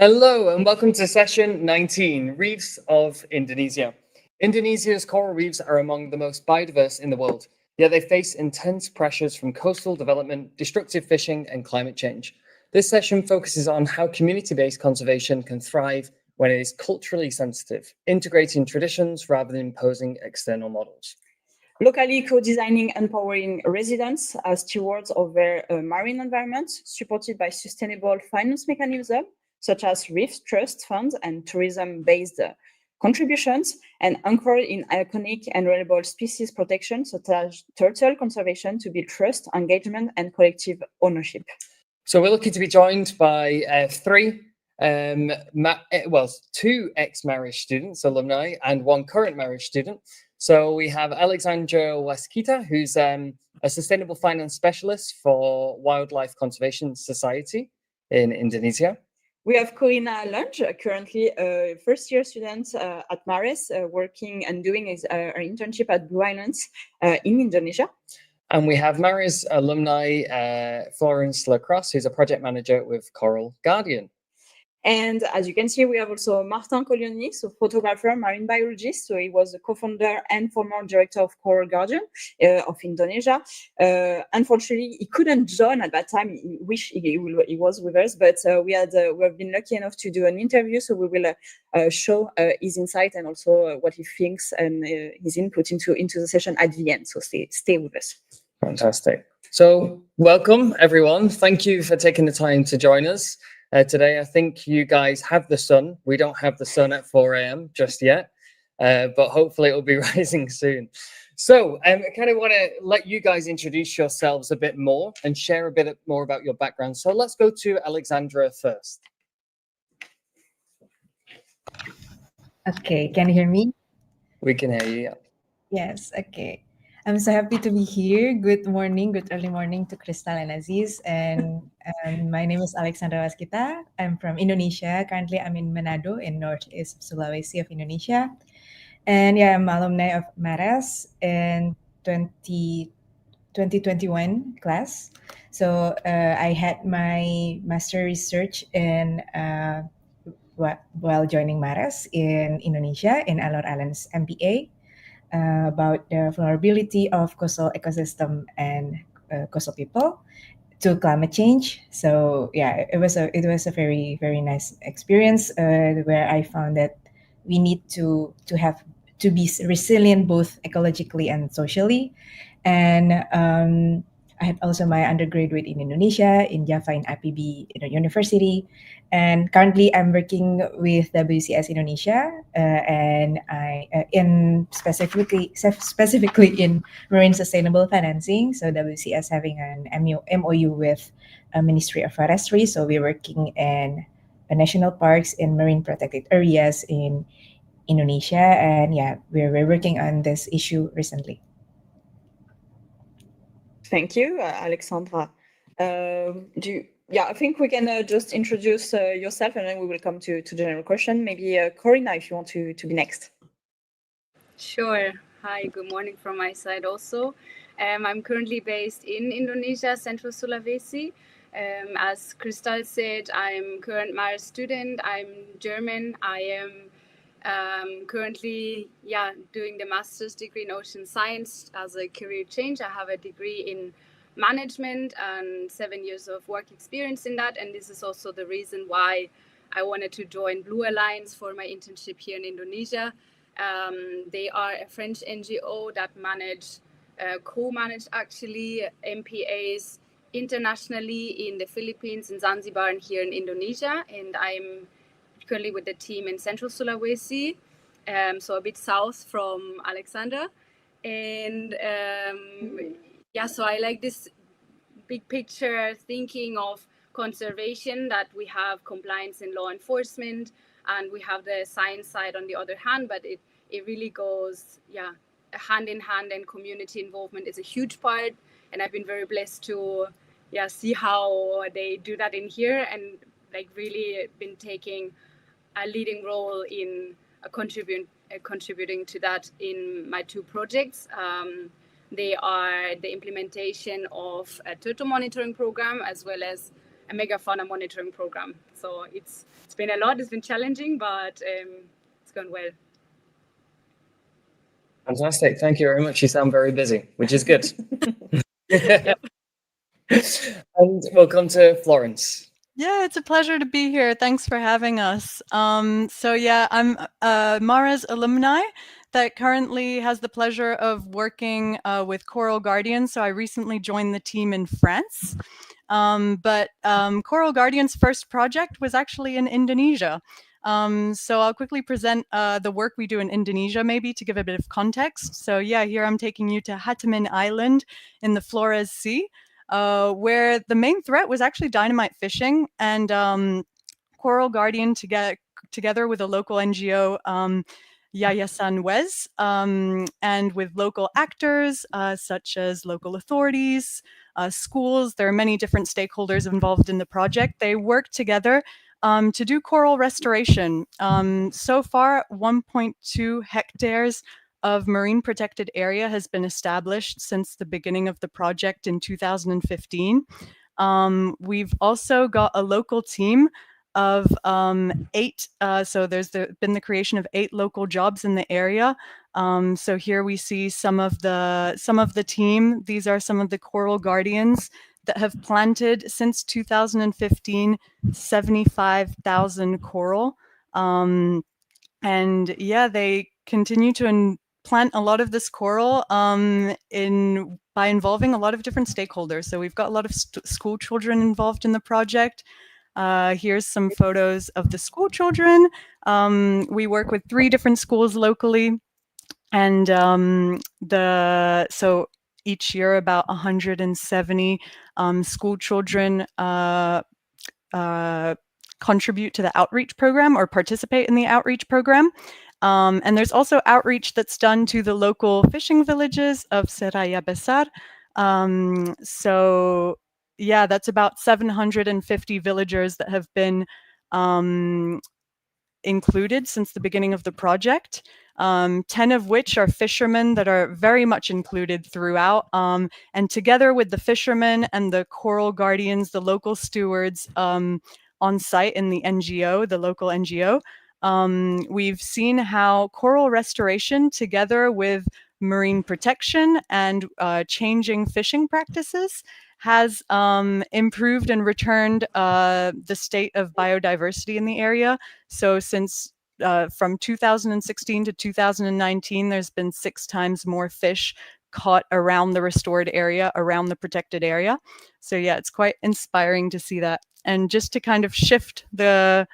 Hello and welcome to session 19, Reefs of Indonesia. Indonesia's coral reefs are among the most biodiverse in the world, yet they face intense pressures from coastal development, destructive fishing, and climate change. This session focuses on how community-based conservation can thrive when it is culturally sensitive, integrating traditions rather than imposing external models. Locally co-designing empowering residents as stewards of their marine environment, supported by sustainable finance mechanisms such as reef trust funds and tourism-based contributions, and anchored in iconic and relatable species protection such as turtle conservation to build trust, engagement, and collective ownership. So we're lucky to be joined by two ex-marriage students, alumni, and one current marriage student. So we have Alexandra Wasita, who's a sustainable finance specialist for Wildlife Conservation Society in Indonesia. We have Corina Lunge, currently a first-year student at MARES, working and doing her internship at Blue Islands in Indonesia. And we have MARES alumni Florence Lacrosse, who's a project manager with Coral Guardian. And as you can see, we have also Marta, so photographer, marine biologist. So he was the co-founder and former director of Coral Guardian of Indonesia. Unfortunately, he couldn't join at that time. He wish he was with us, but we have been lucky enough to do an interview. So we will show his insight and also what he thinks and his input into the session at the end. So stay with us. Fantastic. So welcome, everyone. Thank you for taking the time to join us. Today, I think you guys have the sun. We don't have the sun at 4 a.m. just yet, but hopefully it will be rising soon. So I kind of want to let you guys introduce yourselves a bit more and share a bit more about your background. So let's go to Alexandra first. Okay, can you hear me? We can hear you, yeah. Yes, okay. I'm so happy to be here. Good morning, good early morning to Crystal and Aziz. And my name is Alexandra Waskita. I'm from Indonesia. Currently, I'm in Manado in northeast Sulawesi of Indonesia. And yeah, I'm alumni of MARES in 2021 class. So I had my master research in while joining MARES in Indonesia in Alor Islands MBA. About the vulnerability of coastal ecosystem and coastal people to climate change. So yeah, it was a very nice experience where I found that we need to be resilient both ecologically and socially. And I had also my undergraduate in Indonesia, in Java, in IPB University. And currently I'm working with WCS Indonesia, and I in specifically in marine sustainable financing. So WCS having an MOU with Ministry of Forestry. So we're working in national parks in marine protected areas in Indonesia. And yeah, we're working on this issue recently. Thank you, Alexandra. I think we can just introduce yourself and then we will come to the general question. Maybe Corina, if you want to be next. Sure. Hi, good morning from my side also. I'm currently based in Indonesia, Central Sulawesi. As Crystal said, I'm current MARES student. I'm German. I am currently doing the master's degree in ocean science as a career change. I have a degree in management and 7 years of work experience in that, and this is also the reason why I wanted to join Blue Alliance for my internship here in Indonesia. They are a French NGO that co-manage actually MPAs internationally in the Philippines, in Zanzibar, and here in Indonesia, and I'm currently with the team in Central Sulawesi, so a bit south from Alexandra. And so I like this big picture thinking of conservation, that we have compliance in law enforcement and we have the science side on the other hand, but it really goes hand in hand, and community involvement is a huge part. And I've been very blessed to see how they do that in here, and like really been taking a leading role in contributing to that in my two projects. They are the implementation of a turtle monitoring program, as well as a megafauna monitoring program. So it's been a lot, it's been challenging, but it's going well. Fantastic. Thank you very much. You sound very busy, which is good. And we'll come to Florence. Yeah, it's a pleasure to be here. Thanks for having us. So yeah, I'm Mara's alumni that currently has the pleasure of working with Coral Guardians. So I recently joined the team in France. But Coral Guardian's first project was actually in Indonesia. So I'll quickly present the work we do in Indonesia, maybe to give a bit of context. So yeah, here I'm taking you to Hatamin Island in the Flores Sea, where the main threat was actually dynamite fishing, and Coral Guardian together with a local NGO, Yayasan Wes, and with local actors such as local authorities, schools. There are many different stakeholders involved in the project. They work together to do coral restoration. So far, 1.2 hectares of marine protected area has been established since the beginning of the project in 2015. We've also got a local team of 8. So there's been the creation of 8 local jobs in the area. So here we see some of the team. These are some of the Coral Guardians that have planted since 2015 75,000 coral. And yeah, they continue to plant a lot of this coral by involving a lot of different stakeholders. So we've got a lot of school children involved in the project. Here's some photos of the school children. We work with 3 different schools locally, and so each year about 170 school children contribute to the outreach program or participate in the outreach program. And there's also outreach that's done to the local fishing villages of Seraya Besar. So yeah, that's about 750 villagers that have been included since the beginning of the project. 10 of which are fishermen that are very much included throughout. And together with the fishermen and the Coral Guardians, the local stewards on site in the NGO, the local NGO, we've seen how coral restoration together with marine protection and changing fishing practices has improved and returned the state of biodiversity in the area. So since from 2016 to 2019, there's been 6 times more fish caught around the restored area, around the protected area. So yeah, it's quite inspiring to see that. And just to kind of shift the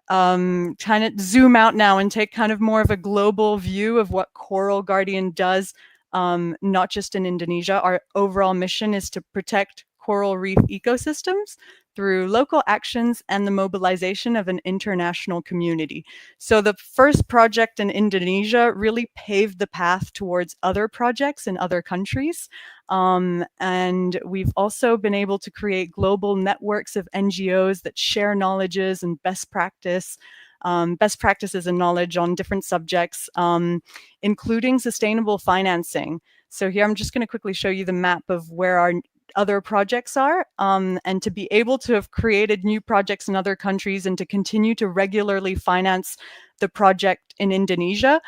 kind of zoom out now and take kind of more of a global view of what Coral Guardian does, not just in Indonesia. Our overall mission is to protect coral reef ecosystems through local actions and the mobilization of an international community. So the first project in Indonesia really paved the path towards other projects in other countries. And we've also been able to create global networks of NGOs that share knowledges and best practices and knowledge on different subjects, including sustainable financing. So here I'm just going to quickly show you the map of where our other projects are, and to be able to have created new projects in other countries and to continue to regularly finance the project in Indonesia,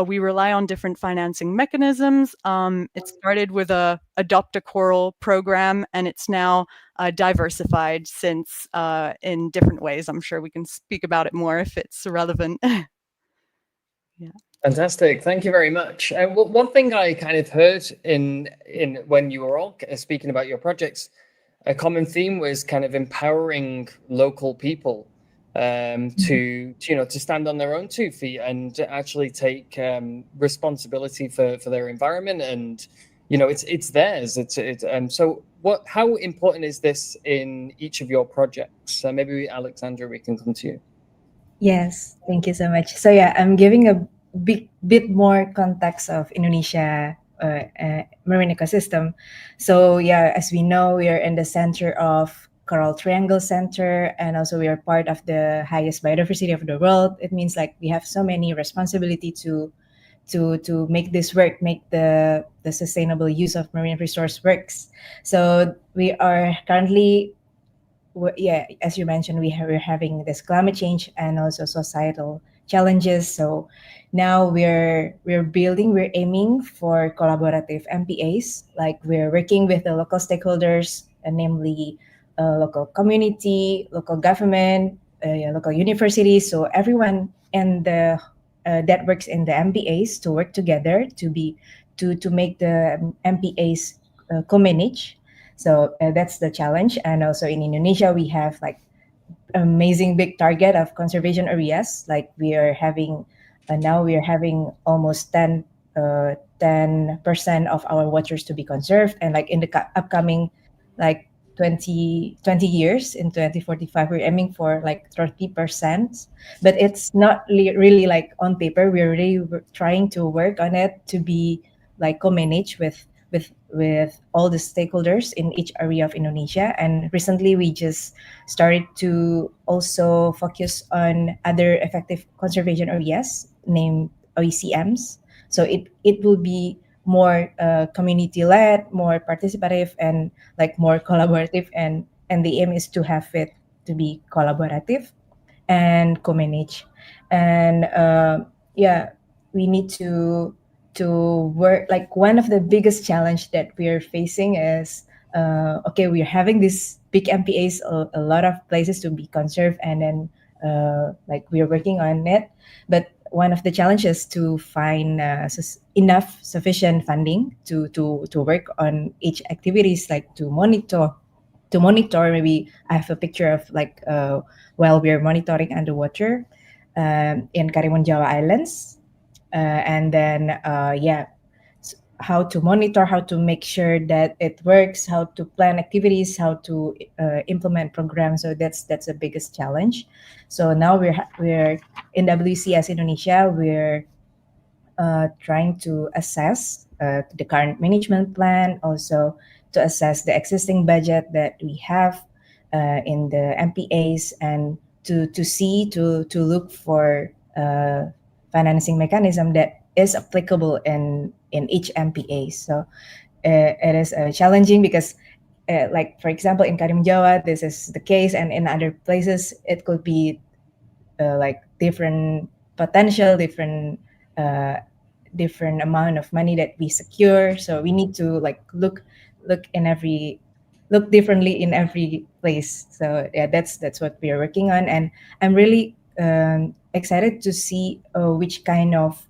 we rely on different financing mechanisms. It started with a Adopt a Coral program, and it's now diversified since in different ways. I'm sure we can speak about it more if it's relevant. Yeah. Fantastic. Thank you very much. And one thing I kind of heard in when you were all speaking about your projects, a common theme was kind of empowering local people to stand on their own 2 feet and to actually take responsibility for their environment, and it's theirs. So how important is this in each of your projects? Maybe Alexandra, we can come to you. Yes, thank you so much. So yeah, I'm giving a bit more context of Indonesia marine ecosystem. So yeah, as we know, we are in the center of Coral Triangle Center, and also we are part of the highest biodiversity of the world. It means like we have so many responsibility to make this work, make the sustainable use of marine resource works. So we are currently yeah, as you mentioned, we're having this climate change and also societal challenges. So now we're aiming for collaborative MPAs. Like we're working with the local stakeholders, namely local community, local government, yeah, local universities. So everyone and the that works in the MPAs to work together to make the MPAs co-manage. So that's the challenge. And also in Indonesia, we have like amazing big target of conservation areas. Like we are having now we are having almost 10% of our waters to be conserved, and like in the upcoming like 20 years in 2045 we're aiming for like 30%, but it's not really like on paper. We're really trying to work on it to be like co-manage with all the stakeholders in each area of Indonesia. And recently we just started to also focus on other effective conservation areas named OECMs. So it will be more community led, more participative, and like more collaborative. And the aim is to have it to be collaborative and co-manage. And yeah, we need to work. Like one of the biggest challenge that we are facing is okay, we're having these big MPAs, a lot of places to be conserved, and then like we are working on it. But one of the challenges to find enough sufficient funding to work on each activities, like to monitor. Maybe I have a picture of like while we're monitoring underwater in Karimun Jawa Islands, and then yeah, how to monitor, how to make sure that it works, how to plan activities, how to implement programs. So that's the biggest challenge. So now we're in WCS Indonesia. We're trying to assess the current management plan, also to assess the existing budget that we have in the MPAs, and to look for financing mechanism that is applicable in each MPA. So it is challenging because like for example in Karim Jawa this is the case, and in other places it could be like different potential, uh, different amount of money that we secure. So we need to like look differently in every place. So yeah, that's what we are working on, and I'm really excited to see which kind of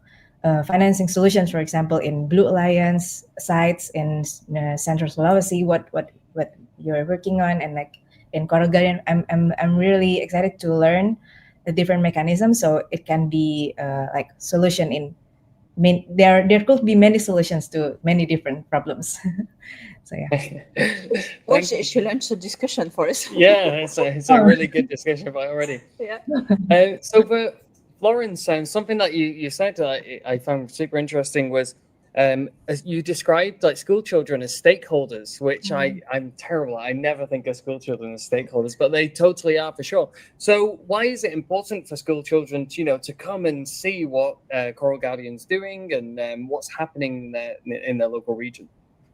financing solutions, for example, in Blue Alliance sites in Central Sulawesi, what you're working on, and like in Coral Guardian, I'm really excited to learn the different mechanisms, so it can be like solution in there could be many solutions to many different problems. So yeah. Well, she launched a discussion for us. Yeah, it's a really good discussion about already. Yeah. So for Florence, something that you said that I found super interesting was as you described like school children as stakeholders, which I'm terrible. I never think of school children as stakeholders, but they totally are for sure. So why is it important for school children to, to come and see what Coral Guardian's doing and what's happening in their local region?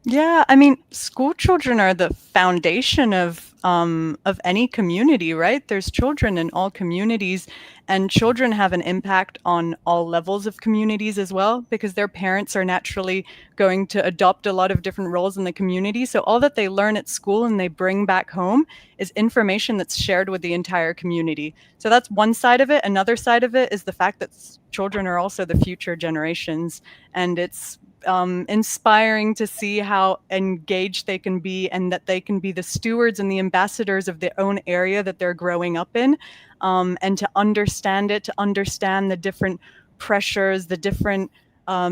Yeah, I mean, school children are the foundation of any community, right? There's children in all communities, and children have an impact on all levels of communities as well, because their parents are naturally going to adopt a lot of different roles in the community. So all that they learn at school and they bring back home is information that's shared with the entire community. So that's one side of it. Another side of it is the fact that children are also the future generations, and it's inspiring to see how engaged they can be, and that they can be the stewards and the ambassadors of their own area that they're growing up in, and to understand it, to understand the different pressures, the different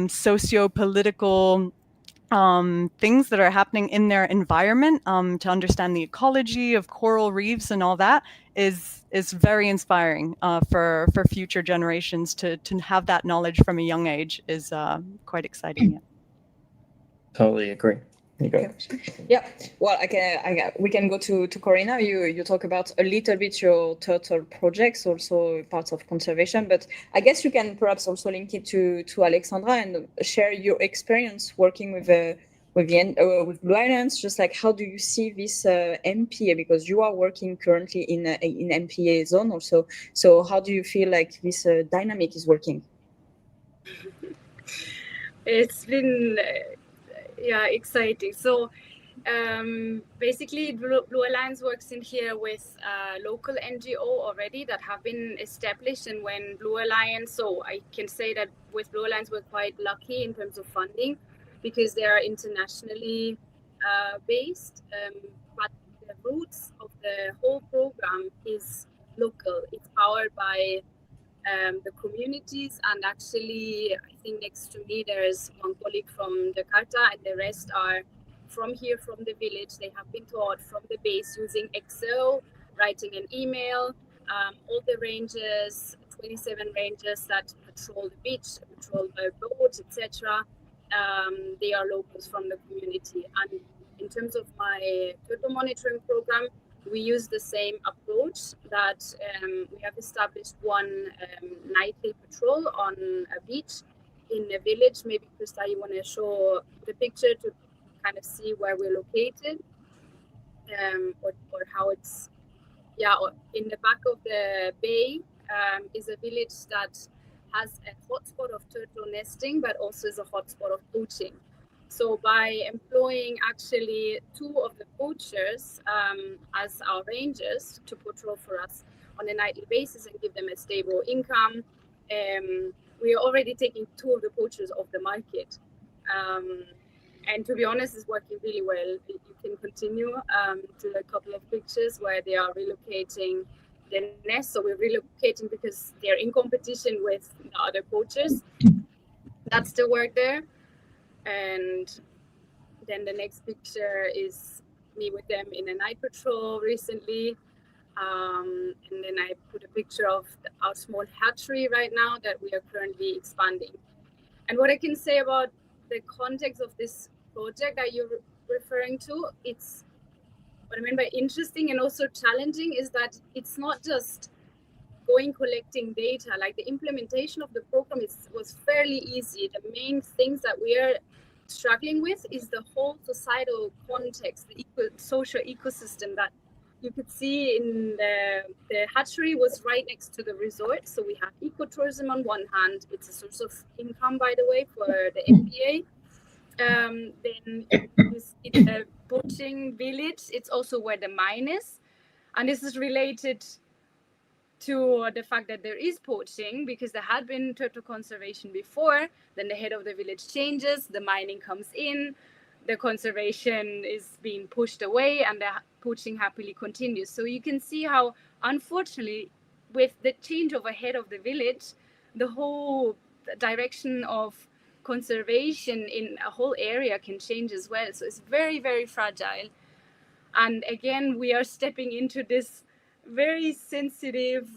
socio-political things that are happening in their environment, to understand the ecology of coral reefs and all that is very inspiring for future generations. To have that knowledge from a young age is quite exciting. Yeah. Totally agree. Okay. Yeah. Well, we can go to Corina. You talk about a little bit your turtle projects, also parts of conservation, but I guess you can perhaps also link it to Alexandra and share your experience working with with Blue Islands, just like how do you see this MPA, because you are working currently in MPA zone also, so how do you feel like this dynamic is working? It's been exciting. So basically Blue Alliance works in here with local NGO already that have been established, and when Blue Alliance, so I can say that with Blue Alliance we're quite lucky in terms of funding because they are internationally based, but the roots of the whole program is local. It's powered by the communities, and actually I think next to me there's one colleague from Jakarta and the rest are from here, from the village. They have been taught from the base using Excel, writing an email, all the rangers, 27 rangers that patrol the beach, patrol by boat, etc. They are locals from the community. And in terms of my turtle monitoring program, we use the same approach that we have established one nightly patrol on a beach in a village. Maybe Krista, you want to show the picture to kind of see where we're located, or how it's, in the back of the bay is a village that has a hotspot of turtle nesting, but also is a hotspot of poaching. So by employing actually 2 of the poachers as our rangers to patrol for us on a nightly basis and give them a stable income, we are already taking 2 of the poachers off the market. And to be honest, it's working really well. You can continue to a couple of pictures where they are relocating the nest. So we're relocating because they're in competition with the other poachers. That's the work there. And then the next picture is me with them in a night patrol recently. And then I put a picture of our small hatchery right now that we are currently expanding. And what I can say about the context of this project that you're referring to, it's what I mean by interesting and also challenging is that it's not just going collecting data. Like the implementation of the program was fairly easy. The main things that we are struggling with is the whole societal context, the social ecosystem that you could see in the hatchery was right next to the resort. So we have ecotourism on one hand. It's a source of income, by the way, for the MPA. Then you see the poaching village. It's also where the mine is. And this is related to the fact that there is poaching because there had been turtle conservation before. Then the head of the village changes, the mining comes in, the conservation is being pushed away, and the poaching happily continues. So you can see how, unfortunately, with the change of a head of the village, the whole direction of conservation in a whole area can change as well. So it's very, very fragile. And again, we are stepping into this very sensitive,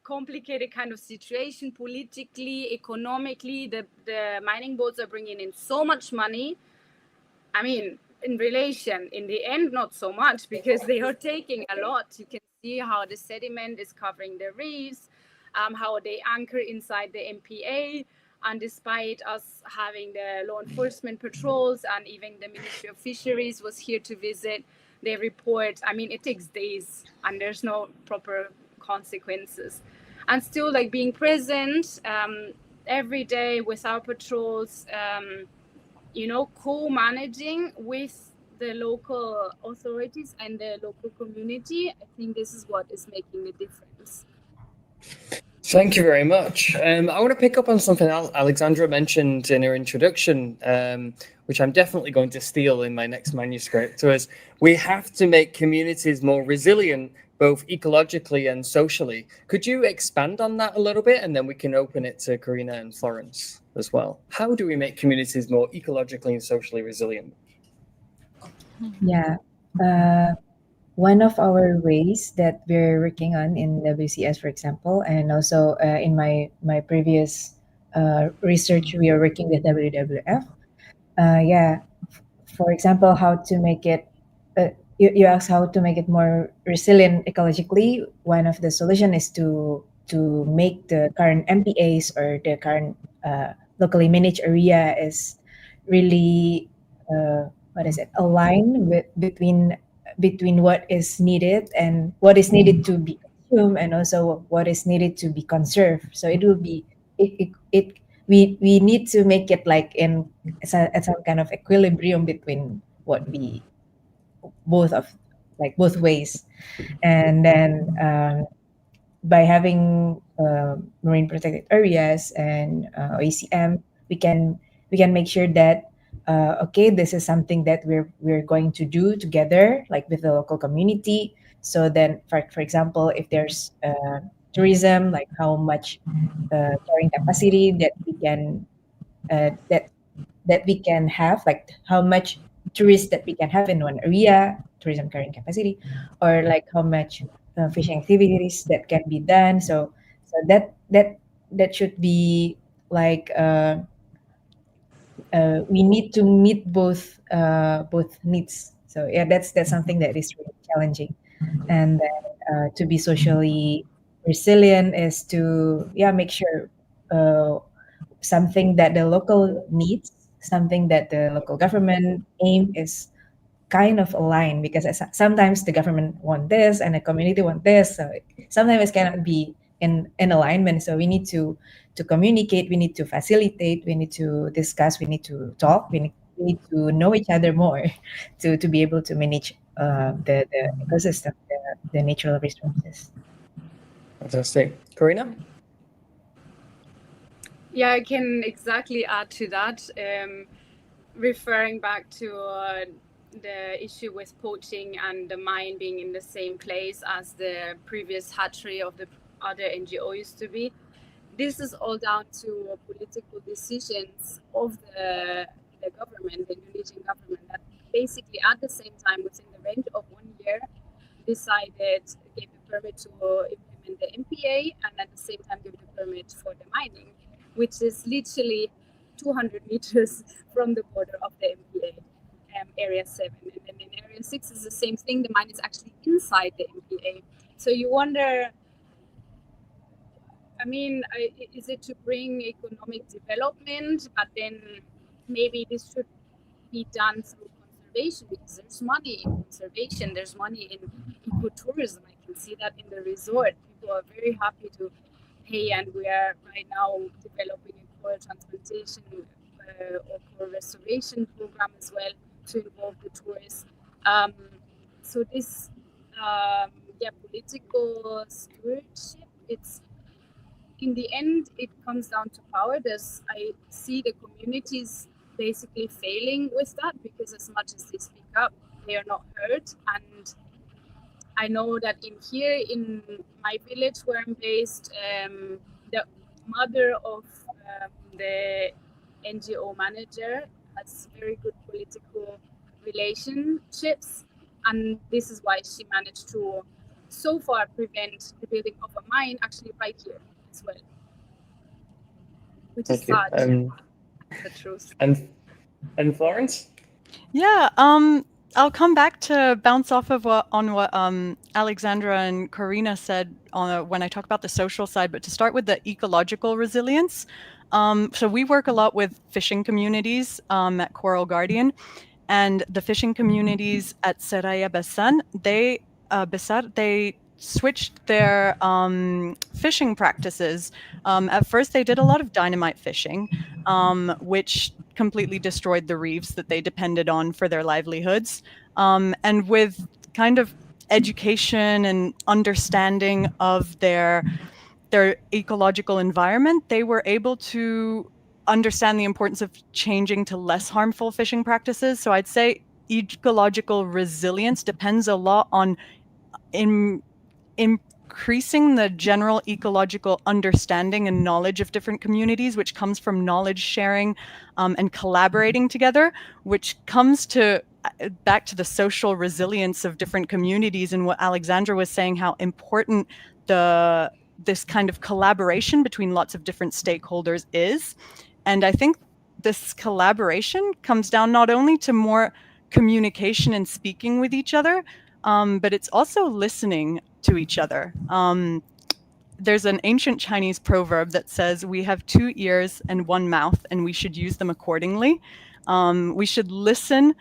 complicated kind of situation politically, economically. The mining boats are bringing in so much money. I mean, in relation, in the end, not so much because they are taking a lot. You can see how the sediment is covering the reefs, how they anchor inside the MPA. And despite us having the law enforcement patrols and even the Ministry of Fisheries was here to visit, they report, I mean, it takes days and there's no proper consequences. And still like being present every day with our patrols, co-managing with the local authorities and the local community, I think this is what is making the difference. Thank you very much. I want to pick up on something Alexandra mentioned in her introduction, which I'm definitely going to steal in my next manuscript, was we have to make communities more resilient, both ecologically and socially. Could you expand on that a little bit? And then we can open it to Karina and Florence as well. How do we make communities more ecologically and socially resilient? Yeah. One of our ways that we're working on in WCS, for example, and also in my previous research, we are working with WWF. For example, how to make it, you asked how to make it more resilient ecologically. One of the solution is to make the current MPAs or the current locally managed area is really aligned with between what is needed and what is needed to be consumed and also what is needed to be conserved. So it will be it we need to make it like in at some kind of equilibrium between what we both of like both ways, and then by having marine protected areas and OECM, we can make sure that okay, this is something that we're going to do together, like with the local community. So then, for example, if there's tourism, like how much carrying capacity that we can that we can have, like how much tourists that we can have in one area, tourism carrying capacity, or like how much fishing activities that can be done. So that should be like we need to meet both needs. So yeah, that's something that is really challenging. And then to be socially resilient is to make sure something that the local needs, something that the local government aim is kind of aligned, because sometimes the government want this and the community want this, so sometimes it cannot be in alignment. So we need to communicate, we need to facilitate, we need to discuss, we need to talk, we need to know each other more to be able to manage the ecosystem, the natural resources. Fantastic. Karina? Yeah, I can exactly add to that. Referring back to the issue with poaching and the mine being in the same place as the previous hatchery of the other NGO used to be, this is all down to political decisions of the government, the Indonesian government, that basically at the same time, within the range of 1 year, decided, gave the permit to implement the MPA, and at the same time gave the permit for the mining, which is literally 200 meters from the border of the MPA, Area 7. And then in Area 6 is the same thing. The mine is actually inside the MPA. So you wonder, I mean, is it to bring economic development, but then maybe this should be done through conservation, because there's money in conservation, there's money in ecotourism. I can see that in the resort. People are very happy to pay, and we are right now developing a coral transplantation or coral restoration program as well to involve the tourists. So this, political stewardship, it's in the end, it comes down to power. I see the communities basically failing with that, because as much as they speak up, they are not heard. And I know that in my village where I'm based, the mother of the NGO manager has very good political relationships, and this is why she managed to so far prevent the building of a mine actually right here as well, which is sad. The truth. And Florence? Yeah, I'll come back to bounce off of what Alexandra and Karina said when I talk about the social side, but to start with the ecological resilience. So we work a lot with fishing communities at Coral Guardian, and the fishing communities at Seraya Besar, they switched their fishing practices. At first, they did a lot of dynamite fishing, which completely destroyed the reefs that they depended on for their livelihoods. And with kind of education and understanding of their ecological environment, they were able to understand the importance of changing to less harmful fishing practices. So I'd say ecological resilience depends a lot on increasing the general ecological understanding and knowledge of different communities, which comes from knowledge sharing and collaborating together, which comes to back to the social resilience of different communities, and what Alexandra was saying, how important this kind of collaboration between lots of different stakeholders is. And I think this collaboration comes down not only to more communication and speaking with each other, but it's also listening to each other. there's an ancient Chinese proverb that says we have 2 ears and 1 mouth, and we should use them accordingly. We should listen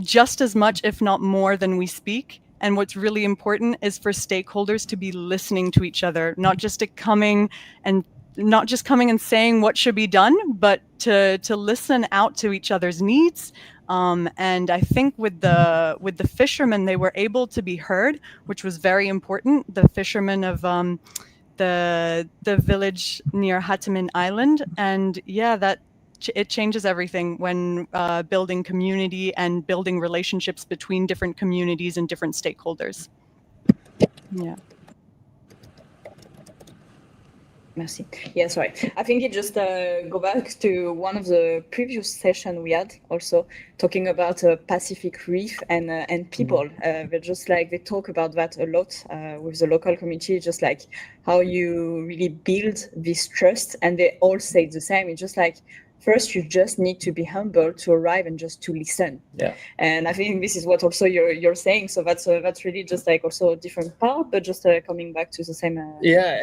just as much, if not more, than we speak. And what's really important is for stakeholders to be listening to each other, not just coming and saying what should be done, but to listen out to each other's needs. And I think with the fishermen, they were able to be heard, which was very important. The fishermen of the village near Hatamin Island, and yeah, it changes everything when building community and building relationships between different communities and different stakeholders. Yeah. Merci. Yeah, sorry. I think it just go back to one of the previous session we had also talking about Pacific Reef and people. They just like they talk about that a lot with the local community, just like how you really build this trust, and they all say the same. It's just like first you just need to be humble to arrive and just to listen. Yeah. And I think this is what also you're saying. So that's really just like also a different part, but just coming back to the same. Yeah,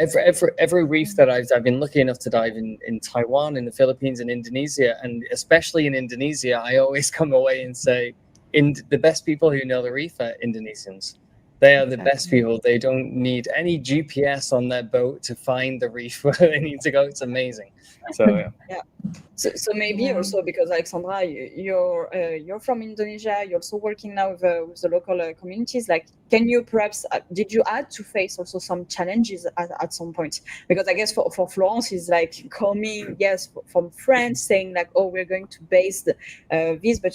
every reef that I've been lucky enough to dive in Taiwan, in the Philippines, and Indonesia, and especially in Indonesia, I always come away and say, the best people who know the reef are Indonesians. They are the best people. They don't need any GPS on their boat to find the reef where they need to go. It's amazing. So yeah. So maybe also because Alexandra, you're from Indonesia, you're also working now with the local communities. Like, can you perhaps did you had to face also some challenges at some point? Because I guess for Florence is like coming from France saying like, oh, we're going to base this, but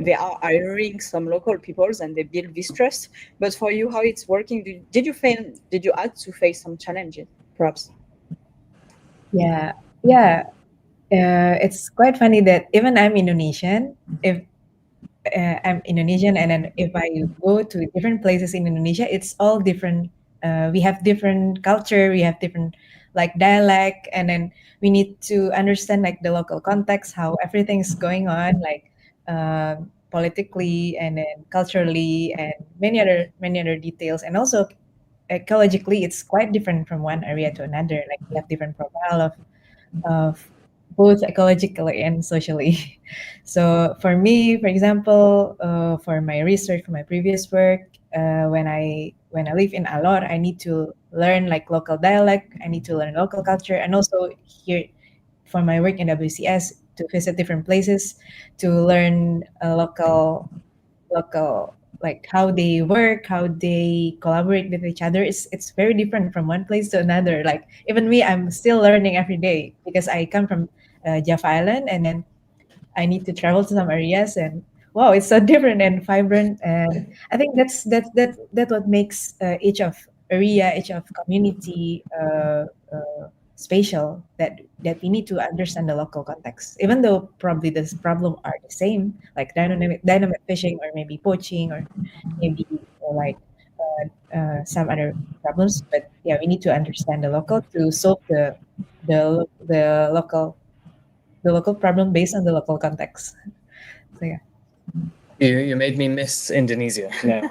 they are hiring some local peoples and they build this trust. But for you, how it's working? Did you had to face some challenges perhaps? Yeah. It's quite funny that even I'm Indonesian, if I'm Indonesian, and then if I go to different places in Indonesia, it's all different. We have different culture, we have different like dialect, and then we need to understand like the local context, how everything's going on, like politically and then culturally, and many other details, and also ecologically, it's quite different from one area to another. Like we have different profile of both ecologically and socially. So for me, for example, for my research, for my previous work, when I live in Alor, I need to learn like local dialect. I need to learn local culture, and also here for my work in WCS to visit different places to learn local like how they work, how they collaborate with each other. It's very different from one place to another. Like even me, I'm still learning every day because I come from Java Island, and then I need to travel to some areas, and wow, it's so different and vibrant. And I think that's what makes each of area, each of community spatial, that we need to understand the local context, even though probably this problem are the same, like dynamic fishing, or maybe poaching, or maybe like some other problems. But yeah, we need to understand the local to solve the local problem based on the local context. So yeah. you made me miss Indonesia now.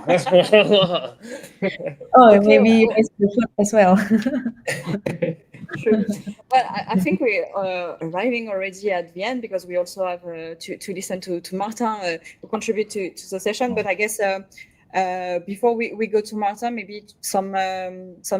Oh, Okay, maybe you guys the food as well. Sure. Well, I think we're arriving already at the end because we also have to listen to Marta to contribute to the session. But I guess before we go to Marta, maybe some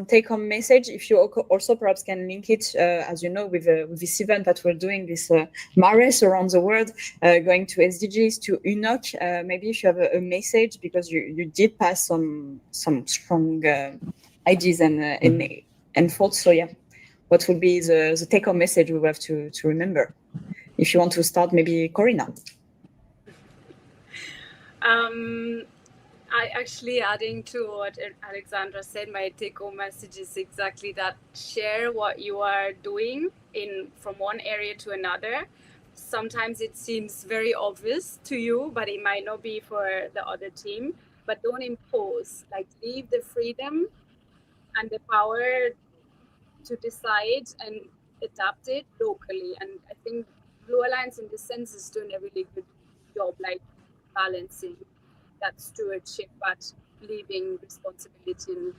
take-home message. If you also perhaps can link it, as you know, with this event that we're doing, this MarWorld around the world, going to SDGs, to UNOC. Maybe if you have a message, because you did pass some strong ideas and thoughts. So yeah. What would be the take-home message we have to remember? If you want to start, maybe Corina. I actually, adding to what Alexandra said, my take-home message is exactly that: share what you are doing from one area to another. Sometimes it seems very obvious to you, but it might not be for the other team. But don't impose. Like, leave the freedom and the power to decide and adapt it locally. And I think Blue Alliance in this sense is doing a really good job, like balancing that stewardship but leaving responsibility and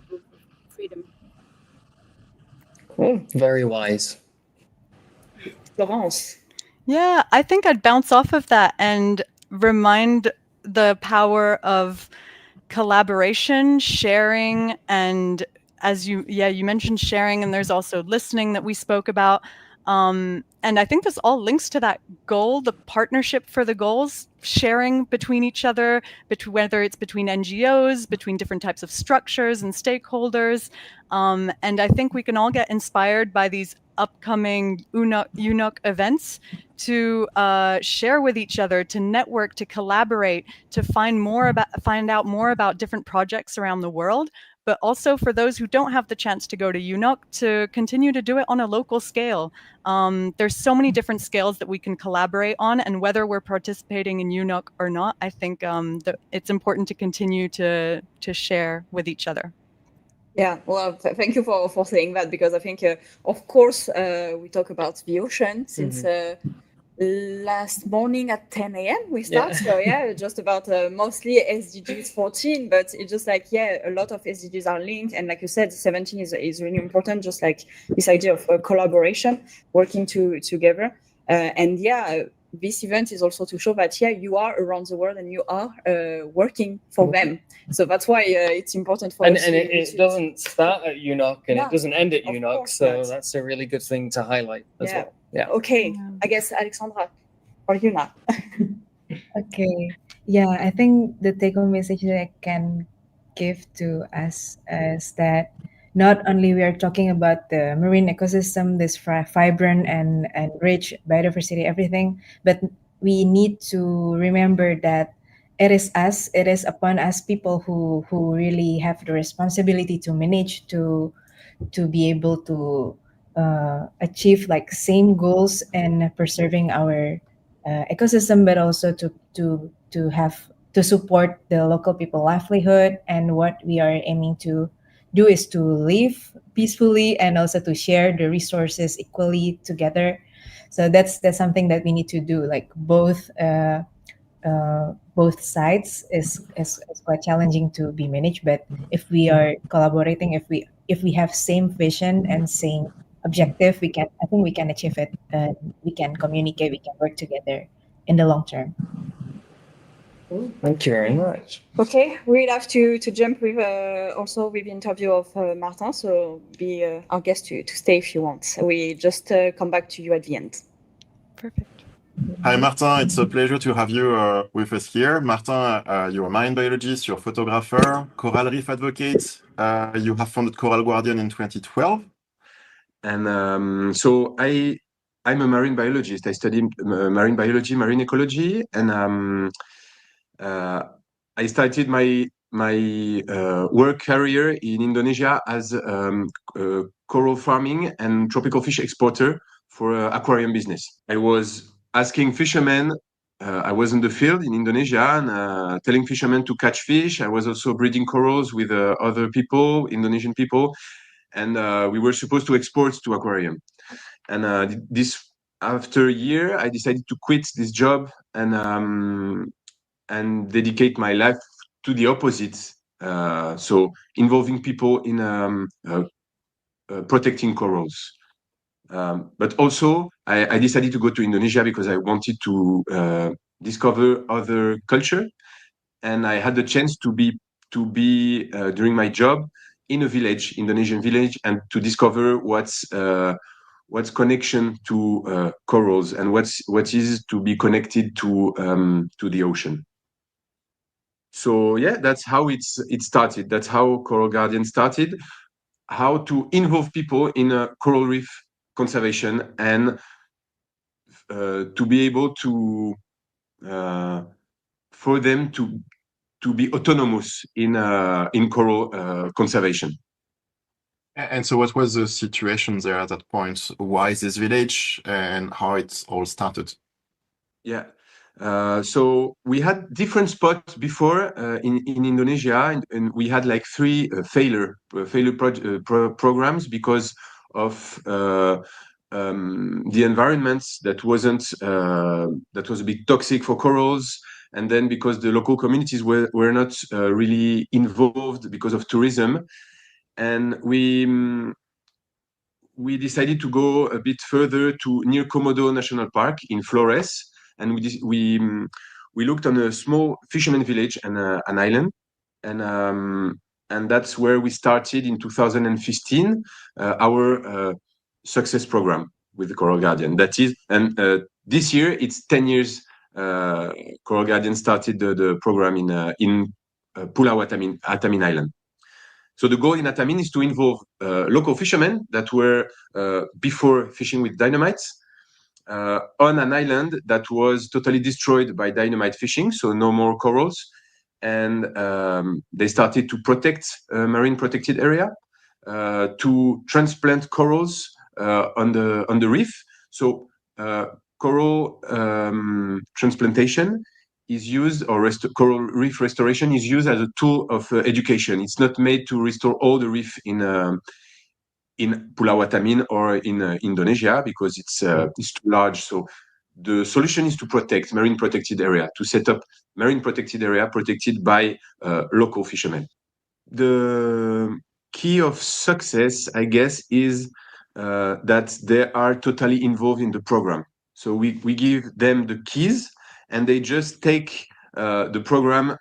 freedom. Oh, very wise. Florence. Yeah, I think I'd bounce off of that and remind the power of collaboration, sharing, and as you mentioned sharing, and there's also listening that we spoke about. And I think this all links to that goal, the partnership for the goals, sharing between each other, whether it's between NGOs, between different types of structures and stakeholders. And I think we can all get inspired by these upcoming UNOC events to share with each other, to network, to collaborate, to find out more about different projects around the world, but also for those who don't have the chance to go to UNOC to continue to do it on a local scale. There's so many different scales that we can collaborate on, and whether we're participating in UNOC or not, I think that it's important to continue to share with each other. Yeah, well, thank you for saying that, because I think, of course, we talk about the ocean since last morning at 10 a.m. we start. Yeah. So yeah, just about mostly SDGs 14, but it's just like, yeah, a lot of SDGs are linked. And like you said, 17 is really important, just like this idea of collaboration, working together. And yeah, this event is also to show that, yeah, you are around the world and you are working for them. So that's why it's important for us. And it doesn't start at UNOC and No, it doesn't end at of UNOC. course So not. that's a really good thing to highlight as Yeah. well. Yeah. Okay, I guess Alexandra, for you now. Okay. Yeah, I think the take-home message that I can give to us is that not only we are talking about the marine ecosystem, this vibrant and rich biodiversity, everything, but we need to remember that it is us, it is upon us people who really have the responsibility to manage, to be able to achieve like same goals and preserving our ecosystem, but also to have to support the local people livelihood. And what we are aiming to do is to live peacefully and also to share the resources equally together. So that's something that we need to do, like both sides is quite challenging to be managed. But if we are collaborating, if we have same vision and same objective, I think we can achieve it, and we can communicate, we can work together in the long term. Thank you very much. Okay, we'll have to jump with also with the interview of Martin, so be our guest to stay if you want. We just come back to you at the end. Perfect. Hi, Martin. It's a pleasure to have you with us here. Martin, you're a marine biologist, you're a photographer, coral reef advocate. You have founded Coral Guardian in 2012. And so I'm a marine biologist. I study marine biology, marine ecology, and I started my work career in Indonesia as coral farming and tropical fish exporter for aquarium business. I was asking fishermen, I was in the field in Indonesia and telling fishermen to catch fish. I was also breeding corals with other people, Indonesian people, and we were supposed to export to aquarium. And this, after a year, I decided to quit this job and dedicate my life to the opposite. So involving people in protecting corals. But also, I decided to go to Indonesia because I wanted to discover other culture, and I had the chance to be during my job in a village, Indonesian village, and to discover what's connection to corals and what is to be connected to the ocean. So yeah, that's how it started. That's how Coral Guardian started. How to involve people in coral reef conservation and to be able to for them to be autonomous in coral conservation. And so what was the situation there at that point? Why is this village and how it all started? Yeah. So we had different spots before in Indonesia, and we had like three failure programs because of the environments that was a bit toxic for corals, and then because the local communities were not really involved because of tourism, and we we decided to go a bit further to near Komodo National Park in Flores, and we looked on a small fisherman village and an island, and that's where we started in 2015 our success program with the Coral Guardian. That is, and this year it's 10 years. Coral Guardian started the program in Pulau Atamin Island. So the goal in Atamin is to involve local fishermen that were before fishing with dynamites on an island that was totally destroyed by dynamite fishing, so no more corals. And they started to protect marine protected area, to transplant corals on the reef. So coral transplantation is used, or coral reef restoration is used as a tool of education. It's not made to restore all the reef in Pulau Atamin or in Indonesia, because it's too large. So the solution is to protect marine protected area, to set up marine protected area protected by local fishermen. The key of success, I guess, is that they are totally involved in the program. So we give them the keys, and they just take the program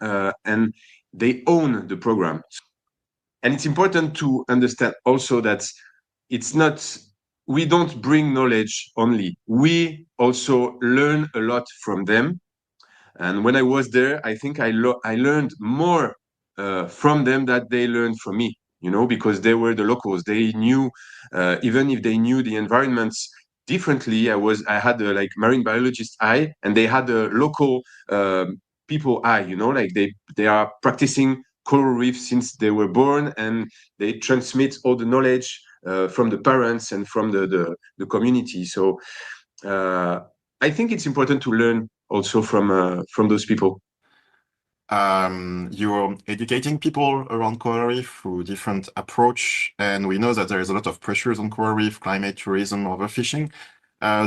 and they own the program. And it's important to understand also that it's not, we don't bring knowledge only. We also learn a lot from them. And when I was there, I think I learned more from them that they learned from me, you know, because they were the locals. They knew, even if they knew the environments differently, I had a like marine biologist eye, and they had a local people eye, you know, like they are practicing coral reef since they were born, and they transmit all the knowledge from the parents and from the community. So I think it's important to learn also from those people. You're educating people around coral reef through different approach, and we know that there is a lot of pressures on coral reef, climate, tourism, overfishing.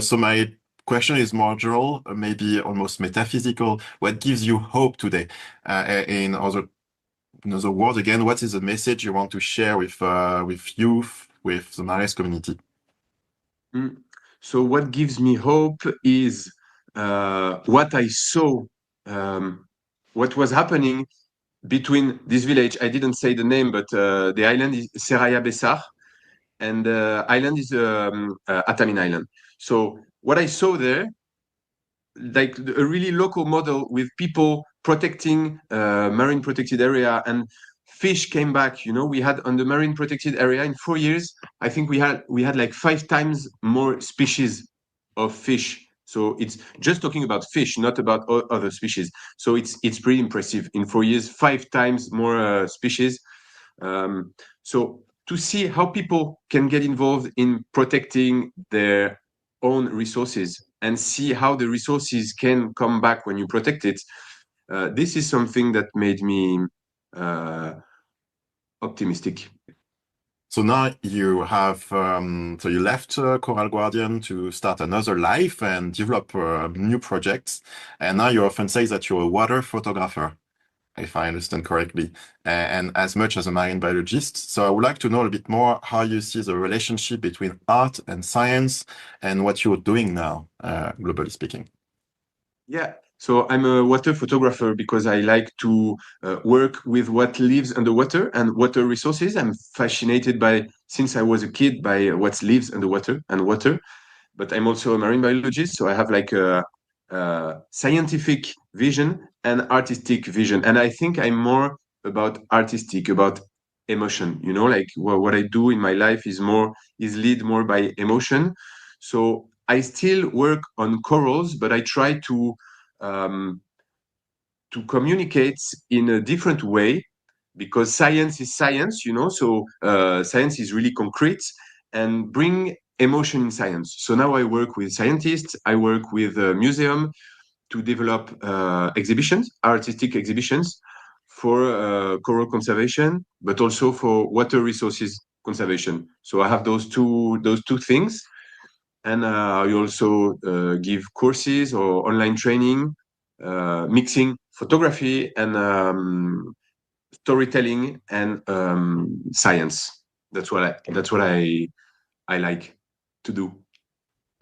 So my question is more general, maybe almost metaphysical. What gives you hope today? In other words, again, what is the message you want to share with youth, with the Mares community? So what gives me hope is what I saw, what was happening between this village. I didn't say the name, but the island is Seraya Besar, and the island is Atamin Island. So what I saw there, like a really local model with people protecting marine protected area, and fish came back. You know, we had on the marine protected area in 4 years, I think we had like 5 times more species of fish. So it's just talking about fish, not about other species. So it's pretty impressive. In 4 years, 5 times more species. So to see how people can get involved in protecting their own resources and see how the resources can come back when you protect it, this is something that made me optimistic. So now you have, so you left Coral Guardian to start another life and develop new projects. And now you often say that you're a water photographer, if I understand correctly, and as much as a marine biologist. So I would like to know a bit more how you see the relationship between art and science and what you're doing now, globally speaking. Yeah. So I'm a water photographer because I like to work with what lives underwater and water resources. I'm fascinated by, since I was a kid, by what lives underwater and water. But I'm also a marine biologist, so I have like a scientific vision and artistic vision. And I think I'm more about artistic, about emotion. You know, like what I do in my life is lead more by emotion. So I still work on corals, but I try to communicate in a different way, because science is science, you know, so science is really concrete, and bring emotion in science. So now I work with scientists, I work with a museum to develop exhibitions, artistic exhibitions for coral conservation, but also for water resources conservation. So I have those two things. And I also give courses or online training, mixing photography and storytelling and science. That's what I I like to do.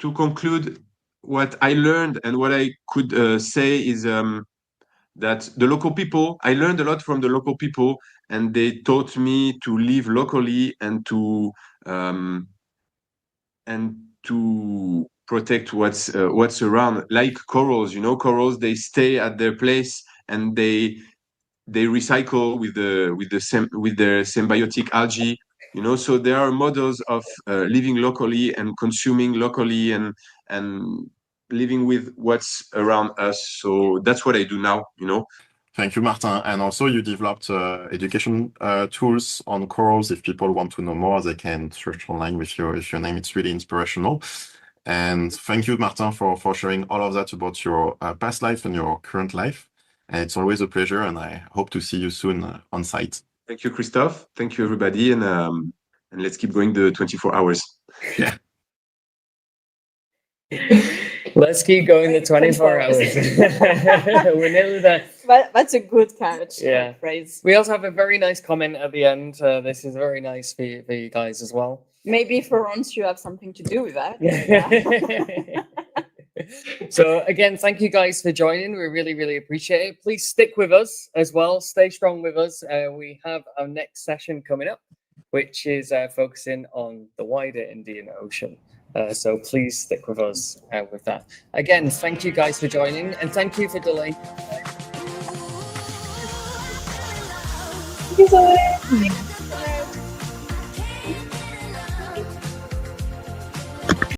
To conclude, what I learned and what I could say is that the local people, I learned a lot from the local people, and they taught me to live locally and to protect what's around. Like corals, corals, they stay at their place and they recycle with their symbiotic algae. So there are models of living locally and consuming locally and living with what's around us. So that's what I do now. Thank you, Martin. And also you developed education tools on corals. If people want to know more, they can search online with your name. It's really inspirational. And thank you, Martin, for sharing all of that about your past life and your current life. And it's always a pleasure, and I hope to see you soon on site. Thank you, Christophe. Thank you, everybody. And let's keep going the 24 hours. Yeah. Let's keep going the 24 hours. We're nearly there. That's a good catch. Yeah. Phrase. We also have a very nice comment at the end. This is very nice for you guys as well. Maybe for once you have something to do with that. Yeah. So again, thank you guys for joining. We really, really appreciate it. Please stick with us as well. Stay strong with us. We have our next session coming up, which is focusing on the wider Indian Ocean. So please stick with us with that. Again, thank you guys for joining, and thank you for delaying. Thank you so much.